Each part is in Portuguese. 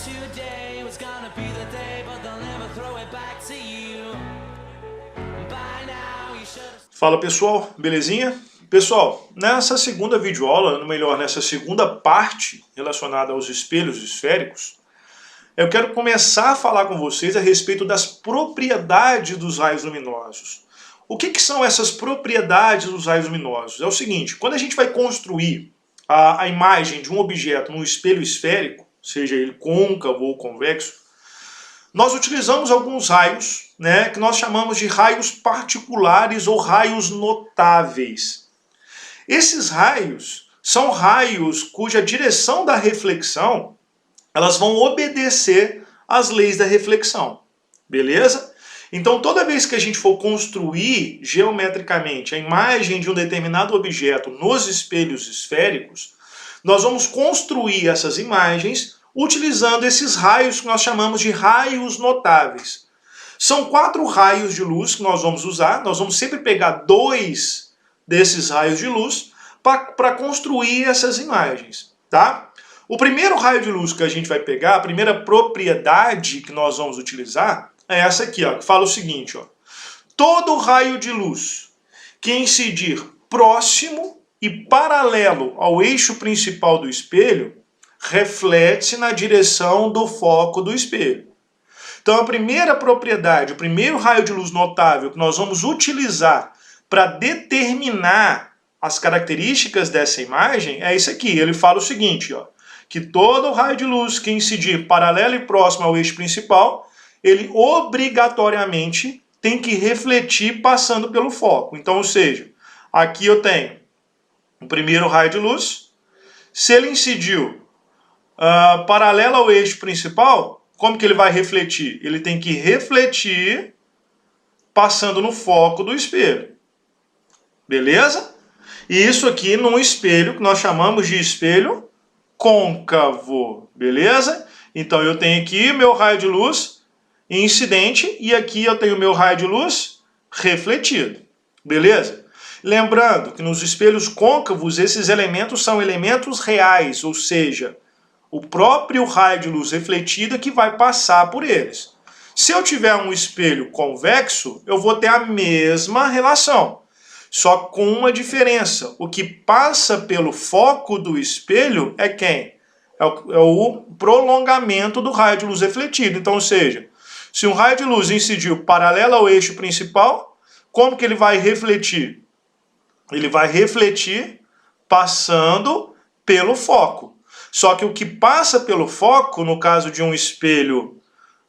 today was gonna be the day, but they'll never throw it back to you. By now you should have... Fala pessoal, belezinha? Pessoal, nessa segunda videoaula, melhor, nessa segunda parte relacionada aos espelhos esféricos, eu quero começar a falar com vocês a respeito das propriedades dos raios luminosos. O que são essas propriedades dos raios luminosos? É o seguinte, quando a gente vai construir a imagem de um objeto num espelho esférico, seja ele côncavo ou convexo, nós utilizamos alguns raios, né, que nós chamamos de raios particulares ou raios notáveis. Esses raios são raios cuja direção da reflexão elas vão obedecer às leis da reflexão, beleza? Então toda vez que a gente for construir geometricamente a imagem de um determinado objeto nos espelhos esféricos, nós vamos construir essas imagens utilizando esses raios que nós chamamos de raios notáveis. São 4 raios de luz que nós vamos usar, nós vamos sempre pegar 2 desses raios de luz para construir essas imagens, tá? O primeiro raio de luz que a gente vai pegar, a primeira propriedade que nós vamos utilizar, é essa aqui, ó, que fala o seguinte, ó. Todo raio de luz que incidir próximo e paralelo ao eixo principal do espelho, reflete-se na direção do foco do espelho. Então a primeira propriedade, o primeiro raio de luz notável que nós vamos utilizar para determinar as características dessa imagem é esse aqui. Ele fala o seguinte, ó, que todo raio de luz que incidir paralelo e próximo ao eixo principal, ele obrigatoriamente tem que refletir passando pelo foco. Então, ou seja, aqui eu tenho o primeiro raio de luz, se ele incidiu paralelo ao eixo principal, como que ele vai refletir? Ele tem que refletir passando no foco do espelho. Beleza? E isso aqui num espelho que nós chamamos de espelho côncavo. Beleza? Então eu tenho aqui meu raio de luz incidente e aqui eu tenho meu raio de luz refletido. Beleza? Lembrando que nos espelhos côncavos esses elementos são elementos reais, ou seja, o próprio raio de luz refletida que vai passar por eles. Se eu tiver um espelho convexo, eu vou ter a mesma relação, só com uma diferença. O que passa pelo foco do espelho é quem? É o prolongamento do raio de luz refletido. Então, ou seja, se um raio de luz incidiu paralelo ao eixo principal, como que ele vai refletir? Ele vai refletir passando pelo foco. Só que o que passa pelo foco, no caso de um espelho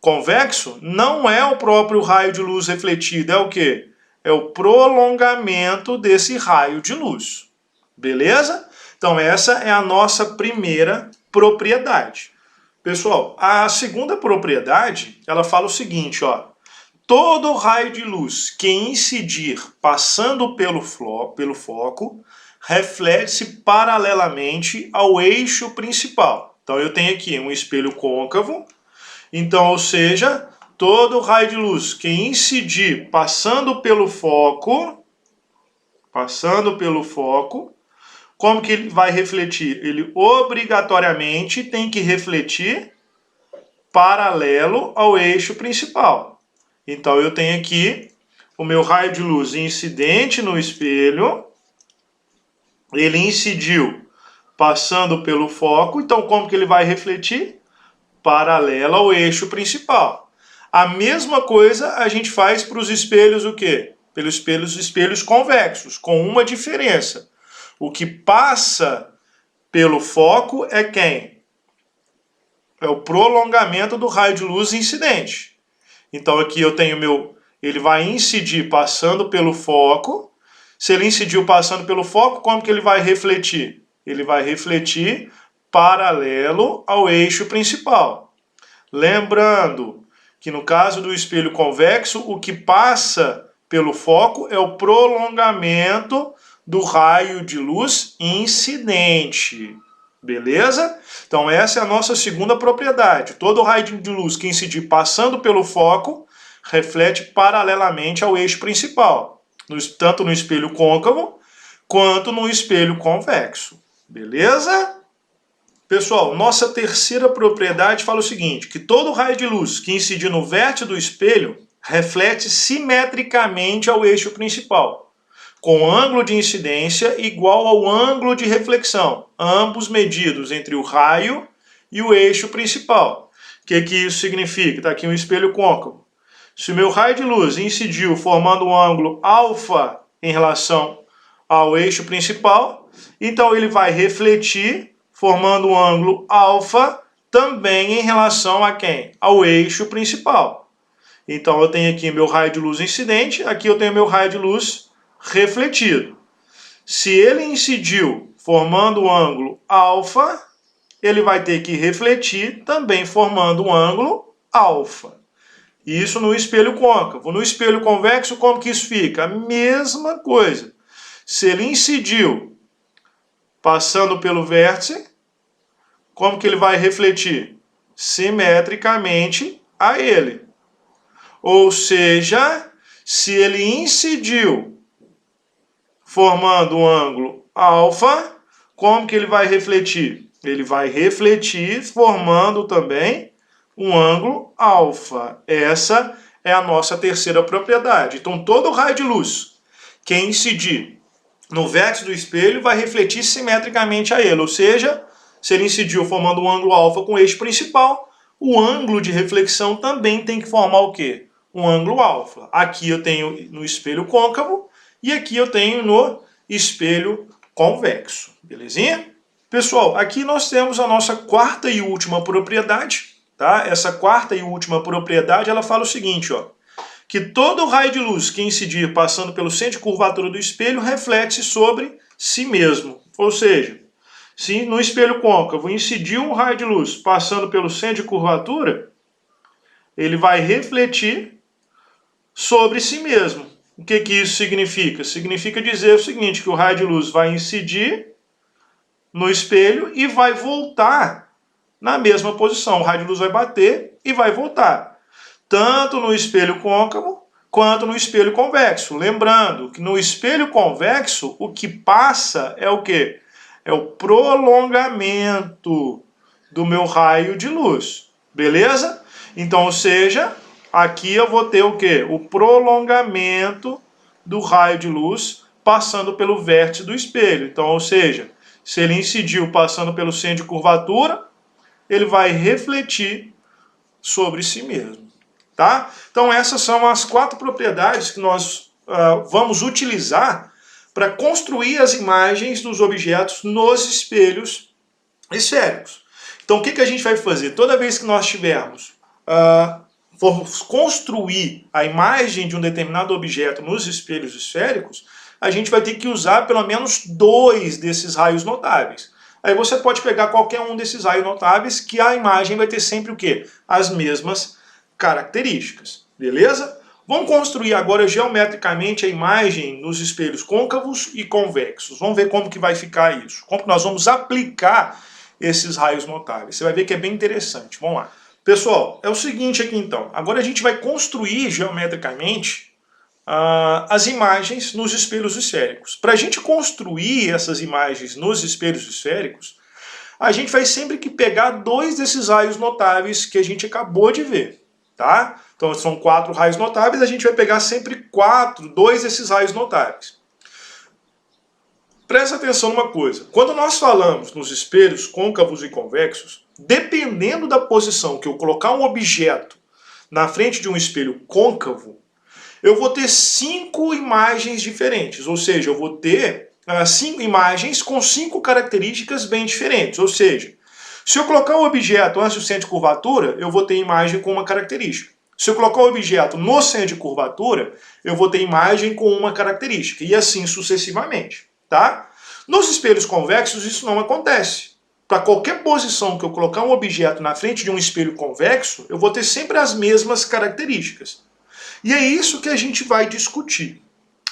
convexo, não é o próprio raio de luz refletido, é o quê? É o prolongamento desse raio de luz. Beleza? Então essa é a nossa primeira propriedade. Pessoal, a segunda propriedade, ela fala o seguinte, ó. Todo raio de luz que incidir passando pelo foco, reflete-se paralelamente ao eixo principal. Então eu tenho aqui um espelho côncavo, então, ou seja, todo raio de luz que incidir passando pelo foco, como que ele vai refletir? Ele obrigatoriamente tem que refletir paralelo ao eixo principal. Então eu tenho aqui o meu raio de luz incidente no espelho, ele incidiu passando pelo foco, então como que ele vai refletir? Paralelo ao eixo principal. A mesma coisa a gente faz para os espelhos o quê? Pelos espelhos convexos, com uma diferença. O que passa pelo foco é quem? É o prolongamento do raio de luz incidente. Então aqui eu tenho ele vai incidir passando pelo foco. Se ele incidiu passando pelo foco, como que ele vai refletir? Ele vai refletir paralelo ao eixo principal. Lembrando que no caso do espelho convexo, o que passa pelo foco é o prolongamento do raio de luz incidente. Beleza? Então essa é a nossa segunda propriedade. Todo raio de luz que incidir passando pelo foco reflete paralelamente ao eixo principal, tanto no espelho côncavo quanto no espelho convexo. Beleza? Pessoal, nossa terceira propriedade fala o seguinte, que todo raio de luz que incidir no vértice do espelho reflete simetricamente ao eixo principal, com ângulo de incidência igual ao ângulo de reflexão, ambos medidos entre o raio e o eixo principal. O que isso significa? Está aqui um espelho côncavo. Se o meu raio de luz incidiu formando um ângulo alfa em relação ao eixo principal, então ele vai refletir formando um ângulo alfa também em relação a quem? Ao eixo principal. Então eu tenho aqui meu raio de luz incidente, aqui eu tenho meu raio de luz refletido. Se ele incidiu formando um ângulo alfa, ele vai ter que refletir também formando um ângulo alfa. Isso no espelho côncavo. No espelho convexo, como que isso fica? A mesma coisa. Se ele incidiu passando pelo vértice, como que ele vai refletir? Simetricamente a ele. Ou seja, se ele incidiu formando um ângulo alfa, como que ele vai refletir? Ele vai refletir formando também um ângulo alfa. Essa é a nossa terceira propriedade. Então, todo raio de luz que incidir no vértice do espelho vai refletir simetricamente a ele. Ou seja, se ele incidiu formando um ângulo alfa com o eixo principal, o ângulo de reflexão também tem que formar o quê? Um ângulo alfa. Aqui eu tenho no espelho côncavo e aqui eu tenho no espelho convexo. Belezinha? Pessoal, aqui nós temos a nossa quarta e última propriedade. Tá? Essa quarta e última propriedade, ela fala o seguinte, ó, que todo raio de luz que incidir passando pelo centro de curvatura do espelho reflete sobre si mesmo. Ou seja, se no espelho côncavo incidir um raio de luz passando pelo centro de curvatura, ele vai refletir sobre si mesmo. O que isso significa? Significa dizer o seguinte, que o raio de luz vai incidir no espelho e vai voltar na mesma posição. O raio de luz vai bater e vai voltar. Tanto no espelho côncavo quanto no espelho convexo. Lembrando que no espelho convexo, o que passa é o quê? É o prolongamento do meu raio de luz. Beleza? Então, ou seja, aqui eu vou ter o quê? O prolongamento do raio de luz passando pelo vértice do espelho. Então, ou seja, se ele incidiu passando pelo centro de curvatura, ele vai refletir sobre si mesmo. Tá? Então essas são as 4 propriedades que nós vamos utilizar para construir as imagens dos objetos nos espelhos esféricos. Então o que a gente vai fazer? Toda vez que nós formos construir a imagem de um determinado objeto nos espelhos esféricos, a gente vai ter que usar pelo menos 2 desses raios notáveis. Aí você pode pegar qualquer um desses raios notáveis que a imagem vai ter sempre o quê? As mesmas características. Beleza? Vamos construir agora geometricamente a imagem nos espelhos côncavos e convexos. Vamos ver como que vai ficar isso. Como que nós vamos aplicar esses raios notáveis. Você vai ver que é bem interessante. Vamos lá. Pessoal, é o seguinte aqui então. Agora a gente vai construir geometricamente as imagens nos espelhos esféricos. Para a gente construir essas imagens nos espelhos esféricos, a gente vai sempre que pegar 2 desses raios notáveis que a gente acabou de ver. Tá? Então são 4 raios notáveis, a gente vai pegar sempre 2 desses raios notáveis. Presta atenção numa coisa. Quando nós falamos nos espelhos côncavos e convexos, dependendo da posição que eu colocar um objeto na frente de um espelho côncavo, eu vou ter 5 imagens diferentes. Ou seja, eu vou ter 5 imagens com 5 características bem diferentes. Ou seja, se eu colocar o objeto antes do centro de curvatura, eu vou ter imagem com uma característica. Se eu colocar o objeto no centro de curvatura, eu vou ter imagem com uma característica. E assim sucessivamente. Tá? Nos espelhos convexos isso não acontece. Para qualquer posição que eu colocar um objeto na frente de um espelho convexo, eu vou ter sempre as mesmas características. E é isso que a gente vai discutir.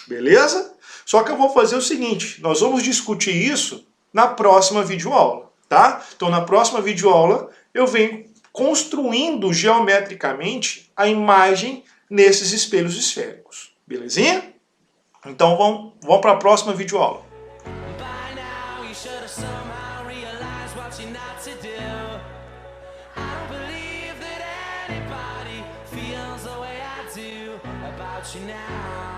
Beleza? Só que eu vou fazer o seguinte, nós vamos discutir isso na próxima videoaula. Tá? Então na próxima videoaula eu venho construindo geometricamente a imagem nesses espelhos esféricos. Belezinha? Então vamos para a próxima videoaula. By now you should have somehow realized what you're not to anybody feels the way I do about you now.